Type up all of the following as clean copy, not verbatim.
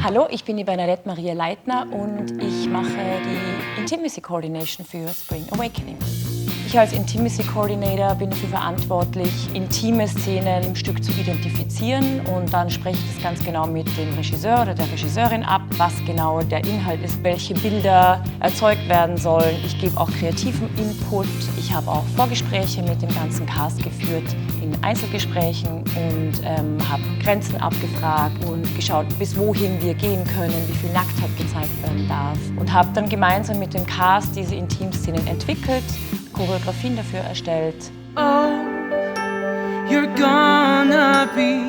Hallo, ich bin die Bernadette Maria Leitner und ich mache die Intimacy Coordination für Spring Awakening. Ich als Intimacy Coordinator bin dafür verantwortlich, intime Szenen im Stück zu identifizieren, und dann spreche ich das ganz genau mit dem Regisseur oder der Regisseurin ab, was genau der Inhalt ist, welche Bilder erzeugt werden sollen. Ich gebe auch kreativen Input. Ich habe auch Vorgespräche mit dem ganzen Cast geführt in Einzelgesprächen und habe Grenzen abgefragt und geschaut, bis wohin wir gehen können, wie viel Nacktheit gezeigt werden darf, und habe dann gemeinsam mit dem Cast diese Intimszenen entwickelt, Choreografien dafür erstellt. Oh, you're gonna be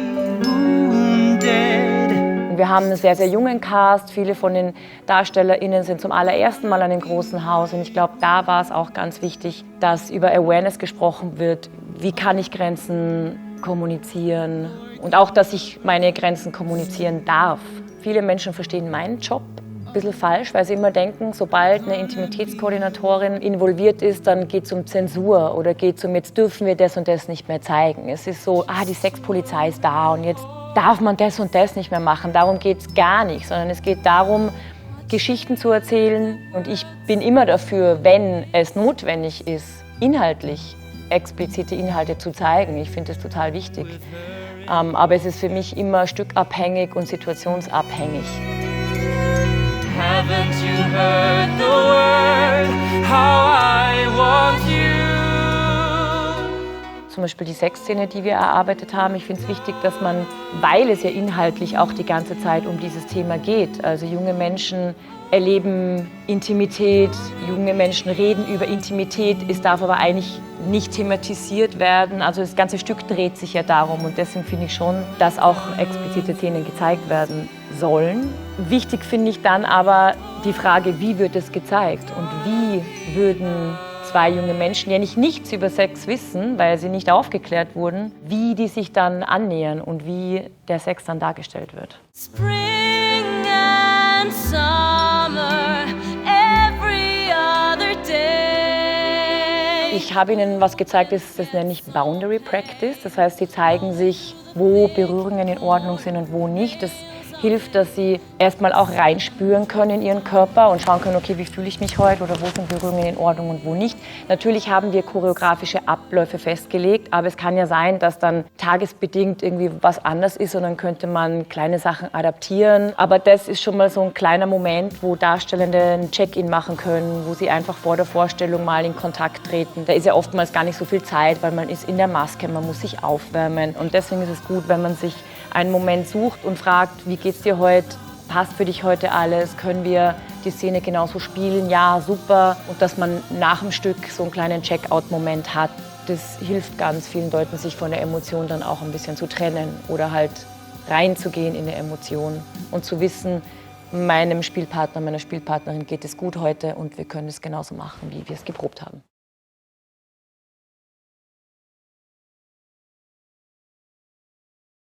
wounded. Wir haben einen sehr, sehr jungen Cast. Viele von den DarstellerInnen sind zum allerersten Mal an dem großen Haus. Und ich glaube, da war es auch ganz wichtig, dass über Awareness gesprochen wird. Wie kann ich Grenzen kommunizieren? Und auch, dass ich meine Grenzen kommunizieren darf. Viele Menschen verstehen meinen Job ein bisschen falsch, weil sie immer denken, sobald eine Intimitätskoordinatorin involviert ist, dann geht es um Zensur oder geht es um, jetzt dürfen wir das und das nicht mehr zeigen. Es ist so, die Sexpolizei ist da und jetzt darf man das und das nicht mehr machen. Darum geht es gar nicht, sondern es geht darum, Geschichten zu erzählen. Und ich bin immer dafür, wenn es notwendig ist, inhaltlich explizite Inhalte zu zeigen. Ich finde das total wichtig. Aber es ist für mich immer stückabhängig und situationsabhängig. Haven't you heard the word, how I want you? Zum Beispiel die Sexszene, die wir erarbeitet haben. Ich finde es wichtig, dass man, weil es ja inhaltlich auch die ganze Zeit um dieses Thema geht, also junge Menschen erleben Intimität, junge Menschen reden über Intimität, es darf aber eigentlich nicht thematisiert werden. Also das ganze Stück dreht sich ja darum, und deswegen finde ich schon, dass auch explizite Szenen gezeigt werden sollen. Wichtig finde ich dann aber die Frage, wie wird es gezeigt und wie würden zwei junge Menschen, die nicht nichts über Sex wissen, weil sie nicht aufgeklärt wurden, wie die sich dann annähern und wie der Sex dann dargestellt wird. Spring and summer, every other day. Ich habe ihnen was gezeigt, das nenne ich Boundary Practice. Das heißt, sie zeigen sich, wo Berührungen in Ordnung sind und wo nicht. Das hilft, dass sie erstmal auch reinspüren können in ihren Körper und schauen können, okay, wie fühle ich mich heute oder wo sind Berührungen in Ordnung und wo nicht. Natürlich haben wir choreografische Abläufe festgelegt, aber es kann ja sein, dass dann tagesbedingt irgendwie was anders ist und dann könnte man kleine Sachen adaptieren. Aber das ist schon mal so ein kleiner Moment, wo Darstellende ein Check-in machen können, wo sie einfach vor der Vorstellung mal in Kontakt treten. Da ist ja oftmals gar nicht so viel Zeit, weil man ist in der Maske, man muss sich aufwärmen. Und deswegen ist es gut, wenn man sich einen Moment sucht und fragt, wie geht's dir heute? Passt für dich heute alles? Können wir die Szene genauso spielen? Ja, super. Und dass man nach dem Stück so einen kleinen Check-out-Moment hat, das hilft ganz vielen Leuten, sich von der Emotion dann auch ein bisschen zu trennen oder halt reinzugehen in eine Emotion und zu wissen, meinem Spielpartner, meiner Spielpartnerin geht es gut heute und wir können es genauso machen, wie wir es geprobt haben.